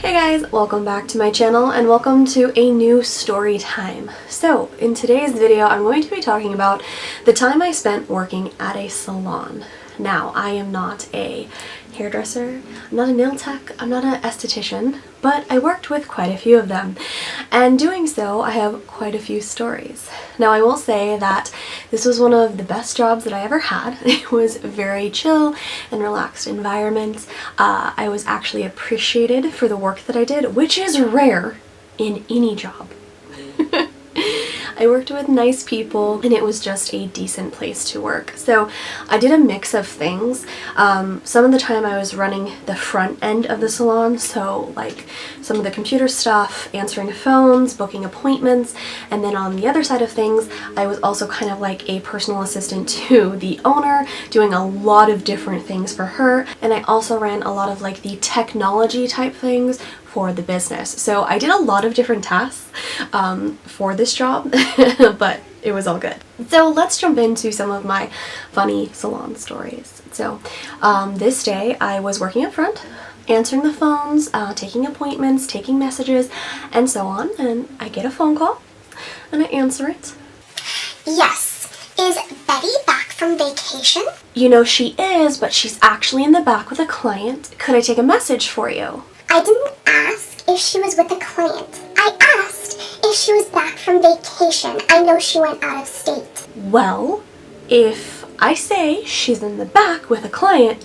Hey guys, welcome back to my channel and welcome to a new story time. So in today's video I'm going to be talking about the time I spent working at a salon. Now I am not a hairdresser, I'm not a nail tech, I'm not an esthetician, but I worked with quite a few of them, and doing so I have quite a few stories. Now I will say that this was one of the best jobs that I ever had. It was very chill and relaxed environment. I was actually appreciated for the work that I did, which is rare in any job. I worked with nice people and it was just a decent place to work. So I did a mix of things. Some of the time I was running the front end of the salon, so like some of the computer stuff, answering phones, booking appointments, and then on the other side of things I was also kind of like a personal assistant to the owner, doing a lot of different things for her, and I also ran a lot of like the technology type things for the business. So I did a lot of different tasks for this job, but it was all good. So let's jump into some of my funny salon stories. So this day I was working up front, answering the phones, taking appointments, taking messages, and so on, and I get a phone call and I answer it. Yes. Is Betty back from vacation? You know she is, but she's actually in the back with a client. Could I take a message for you? I didn't ask if she was with a client. I asked if she was back from vacation. I know she went out of state. Well, if I say she's in the back with a client,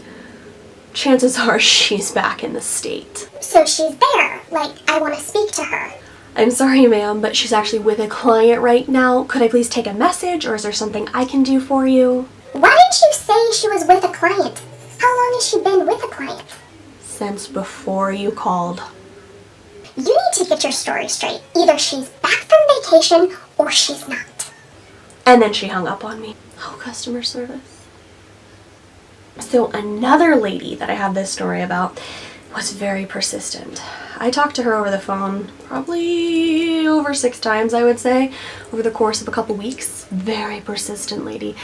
chances are she's back in the state. So she's there. Like, I want to speak to her. I'm sorry, ma'am, but she's actually with a client right now. Could I please take a message, or is there something I can do for you? Why didn't you say she was with a client? How long has she been with a client? Since before you called. You need to get your story straight. Either she's back from vacation or she's not. And then she hung up on me. Oh, customer service. So another lady that I have this story about was very persistent. I talked to her over the phone probably over 6 times, I would say, over the course of a couple weeks. Very persistent lady.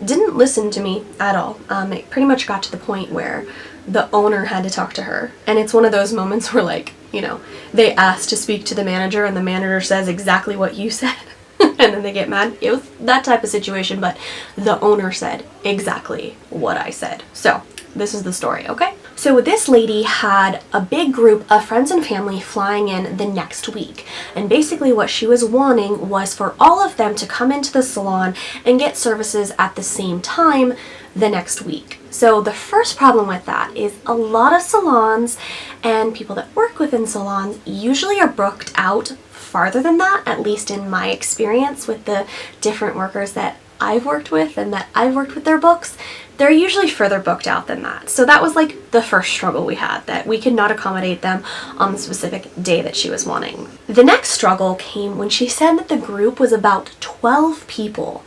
Didn't listen to me at all. It pretty much got to the point where the owner had to talk to her. And it's one of those moments where, like, you know, they ask to speak to the manager and the manager says exactly what you said. And then they get mad. It was that type of situation, but the owner said exactly what I said. So this is the story, okay? So this lady had a big group of friends and family flying in the next week. And basically what she was wanting was for all of them to come into the salon and get services at the same time the next week. So the first problem with that is a lot of salons and people that work within salons usually are booked out farther than that, at least in my experience with the different workers that I've worked with and that I've worked with their books. They're usually further booked out than that. So that was like the first struggle we had, that we could not accommodate them on the specific day that she was wanting. The next struggle came when she said that the group was about 12 people.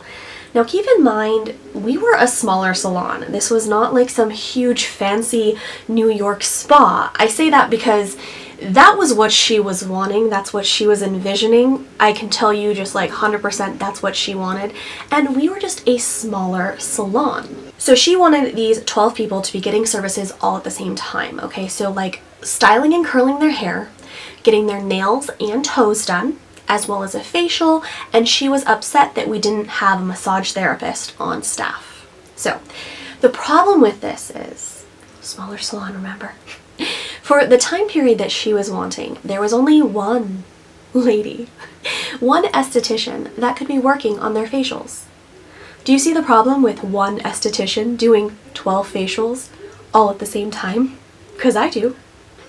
Now keep in mind, we were a smaller salon. This was not like some huge fancy New York spa. I say that because that was what she was wanting. That's what she was envisioning. I can tell you just like 100% that's what she wanted. And we were just a smaller salon. So she wanted these 12 people to be getting services all at the same time. Okay, so like styling and curling their hair, getting their nails and toes done, as well as a facial, and she was upset that we didn't have a massage therapist on staff. So the problem with this is, smaller salon, remember? For the time period that she was wanting, there was only one lady, one esthetician that could be working on their facials. Do you see the problem with one esthetician doing 12 facials all at the same time? Because I do.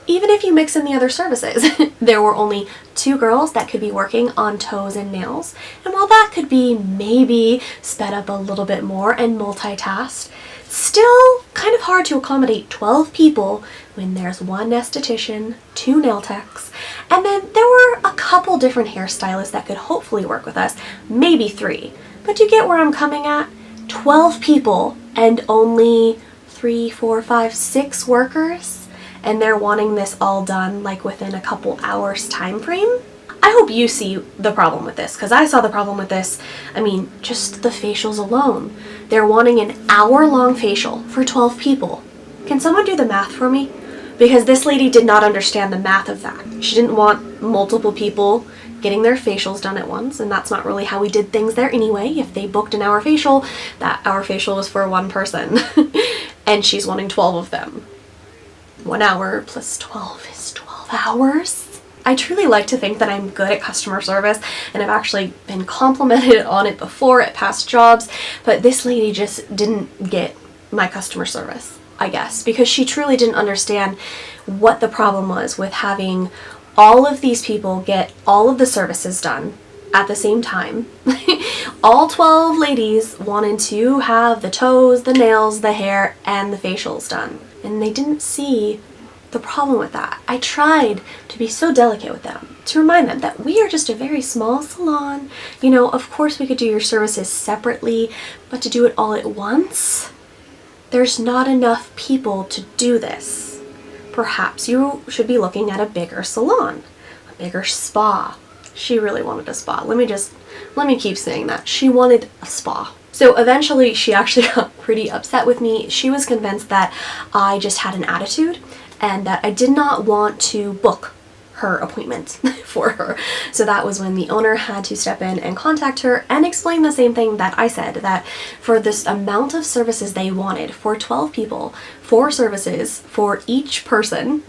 Even if you mix in the other services, there were only 2 girls that could be working on toes and nails. And while that could be maybe sped up a little bit more and multitasked, still kind of hard to accommodate 12 people when there's one esthetician, 2 nail techs, and then there were a couple different hairstylists that could hopefully work with us, maybe 3. But you get where I'm coming at? 12 people and only 3, 4, 5, 6 workers? And they're wanting this all done like within a couple hours time frame? I hope you see the problem with this, because I saw the problem with this. I mean, just the facials alone. They're wanting an hour-long facial for 12 people. Can someone do the math for me? because this lady did not understand the math of that. She didn't want multiple people getting their facials done at once, and that's not really how we did things there anyway. If they booked an hour facial, that hour facial was for one person, and she's wanting 12 of them. 1 hour plus 12 is 12 hours. I truly like to think that I'm good at customer service, and I've actually been complimented on it before at past jobs, but this lady just didn't get my customer service, I guess, because she truly didn't understand what the problem was with having all of these people get all of the services done at the same time. All 12 ladies wanted to have the toes, the nails, the hair, and the facials done, and they didn't see the problem with that. I tried to be so delicate with them, to remind them that we are just a very small salon. You know, of course we could do your services separately, but to do it all at once, there's not enough people to do this. Perhaps you should be looking at a bigger salon, a bigger spa. She really wanted a spa. Let me keep saying that. She wanted a spa. So eventually she actually got pretty upset with me. She was convinced that I just had an attitude and that I did not want to book her appointment for her. So that was when the owner had to step in and contact her and explain the same thing that I said, that for this amount of services they wanted, for 12 people, 4 services for each person,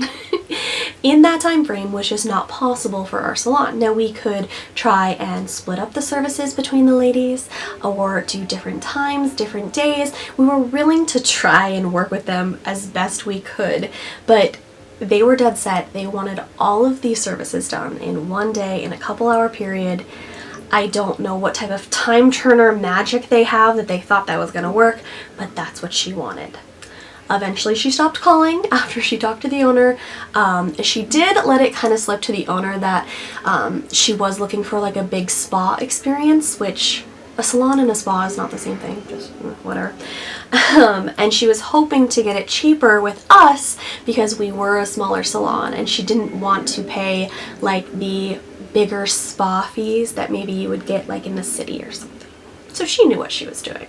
in that time frame was just not possible for our salon. Now we could try and split up the services between the ladies or do different times, different days. We were willing to try and work with them as best we could, but they were dead set. They wanted all of these services done in one day, in a couple-hour period. I don't know what type of time turner magic they have that they thought that was going to work, but that's what she wanted. Eventually she stopped calling after she talked to the owner. She did let it kind of slip to the owner that she was looking for like a big spa experience, which a salon and a spa is not the same thing, just whatever. And she was hoping to get it cheaper with us because we were a smaller salon, and she didn't want to pay like the bigger spa fees that maybe you would get like in the city or something. So she knew what she was doing.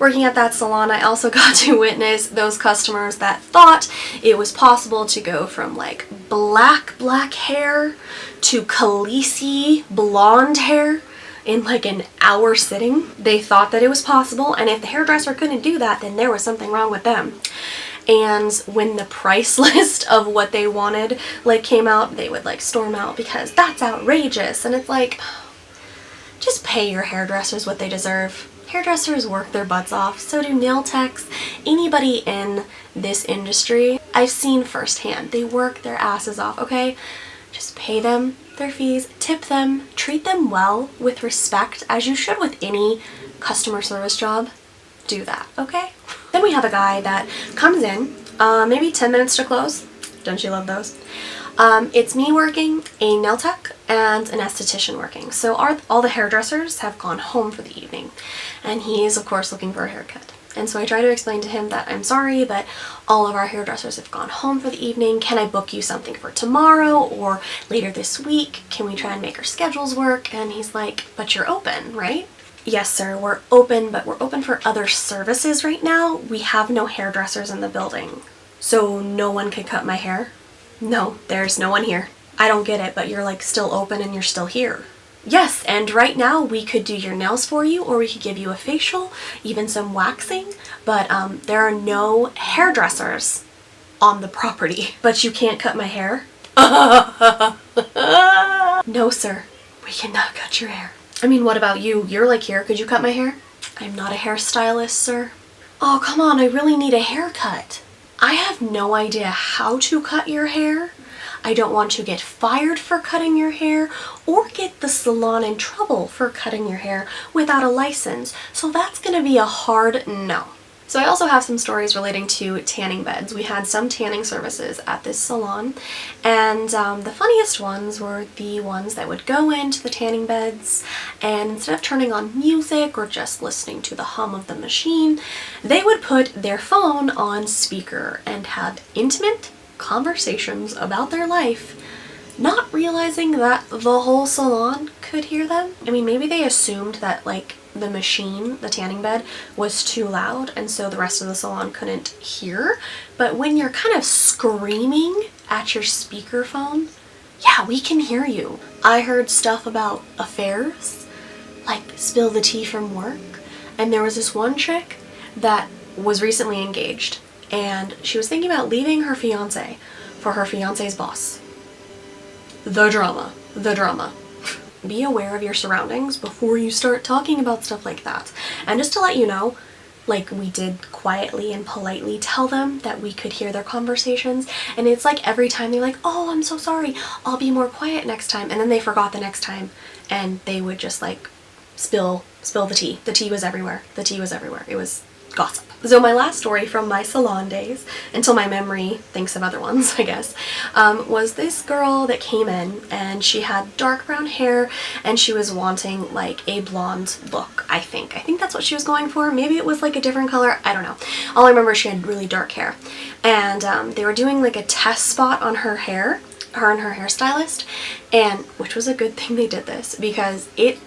Working at that salon, I also got to witness those customers that thought it was possible to go from like black hair to Khaleesi blonde hair in like an hour sitting. They thought that it was possible, and if the hairdresser couldn't do that, then there was something wrong with them. And when the price list of what they wanted like came out, they would like storm out because that's outrageous. And it's like, just pay your hairdressers what they deserve. Hairdressers work their butts off, so do nail techs, anybody in this industry. I've seen firsthand, they work their asses off, okay? Just pay them their fees, tip them, treat them well with respect, as you should with any customer service job. Do that, okay? Then we have a guy that comes in, maybe 10 minutes to close. Don't you love those? It's me working, a nail tech, and an esthetician working. So all the hairdressers have gone home for the evening, and he is of course looking for a haircut. And so I try to explain to him that I'm sorry, but all of our hairdressers have gone home for the evening. Can I book you something for tomorrow or later this week? Can we try and make our schedules work? And he's like, but you're open, right? Yes, sir, we're open, but we're open for other services right now. We have no hairdressers in the building. So no one can cut my hair? No, there's no one here. I don't get it, but you're like still open and you're still here. Yes, and right now we could do your nails for you, or we could give you a facial, even some waxing, but there are no hairdressers on the property. But you can't cut my hair? No, sir, we cannot cut your hair. I mean, what about you? You're like here, could you cut my hair? I'm not a hairstylist, sir. Oh, come on, I really need a haircut. I have no idea how to cut your hair. I don't want to get fired for cutting your hair or get the salon in trouble for cutting your hair without a license. So that's going to be a hard no. So I also have some stories relating to tanning beds. We had some tanning services at this salon, and the funniest ones were the ones that would go into the tanning beds, and instead of turning on music or just listening to the hum of the machine, they would put their phone on speaker and have intimate conversations about their life, not realizing that the whole salon could hear them. I mean, maybe they assumed that like the machine, the tanning bed, was too loud, and so the rest of the salon couldn't hear. But when you're kind of screaming at your speakerphone, yeah, we can hear you. I heard stuff about affairs, like spill the tea from work. And there was this one chick that was recently engaged, and she was thinking about leaving her fiance for her fiance's boss. The drama. The drama. Be aware of your surroundings before you start talking about stuff like that. And just to let you know, like, we did quietly and politely tell them that we could hear their conversations, and it's like every time they're like, oh, I'm so sorry, I'll be more quiet next time, and then they forgot the next time, and they would just like spill the tea. The tea was everywhere. The tea was everywhere. It was gossip. So my last story from my salon days, until my memory thinks of other ones, I guess, was this girl that came in, and she had dark brown hair, and she was wanting like a blonde look, I think. I think that's what she was going for. Maybe it was like a different color. I don't know. All I remember is she had really dark hair, and they were doing like a test spot on her hair, her and her hairstylist, and which was a good thing they did this, because it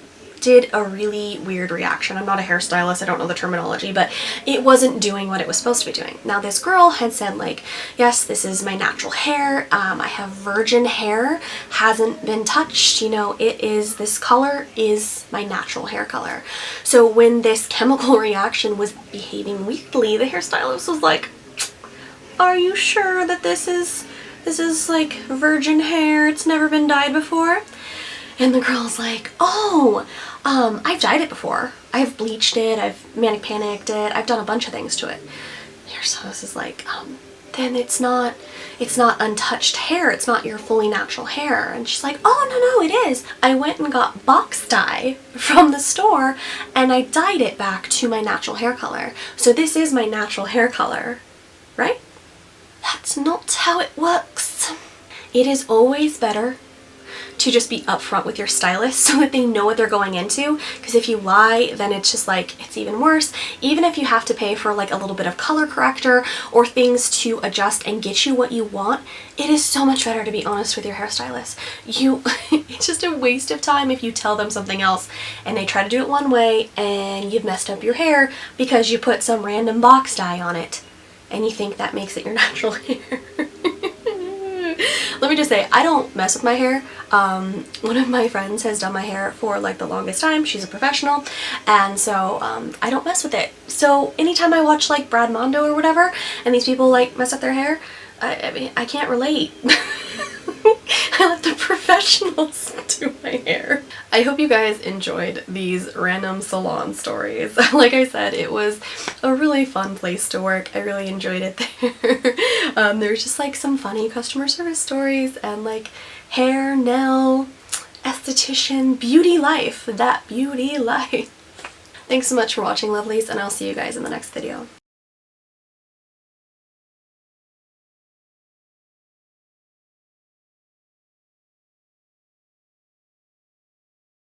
did a really weird reaction. I'm not a hairstylist, I don't know the terminology, but it wasn't doing what it was supposed to be doing. Now this girl had said like, yes, this is my natural hair, I have virgin hair, hasn't been touched, you know, it is, this color is my natural hair color. So when this chemical reaction was behaving weirdly, the hairstylist was like, are you sure that this is like virgin hair, it's never been dyed before? And the girl's like, oh, I've dyed it before. I've bleached it, I've manic panicked it, I've done a bunch of things to it. So this is like, then it's not untouched hair, it's not your fully natural hair. And she's like, oh, no, it is. I went and got box dye from the store, and I dyed it back to my natural hair color. So this is my natural hair color, right? That's not how it works. It is always better to just be upfront with your stylist so that they know what they're going into, because if you lie, then it's just like, it's even worse. Even if you have to pay for like a little bit of color corrector or things to adjust and get you what you want, it is so much better to be honest with your hairstylist. It's just a waste of time if you tell them something else and they try to do it one way and you've messed up your hair because you put some random box dye on it and you think that makes it your natural hair. Let me just say, I don't mess with my hair. One of my friends has done my hair for like the longest time. She's a professional, and so I don't mess with it. So anytime I watch like Brad Mondo or whatever, and these people like mess up their hair, I mean, I can't relate. I let the professionals do my hair. I hope you guys enjoyed these random salon stories. Like I said, it was a really fun place to work. I really enjoyed it there. There's just like some funny customer service stories and like hair, nail, esthetician, beauty life. That beauty life. Thanks so much for watching, lovelies, and I'll see you guys in the next video.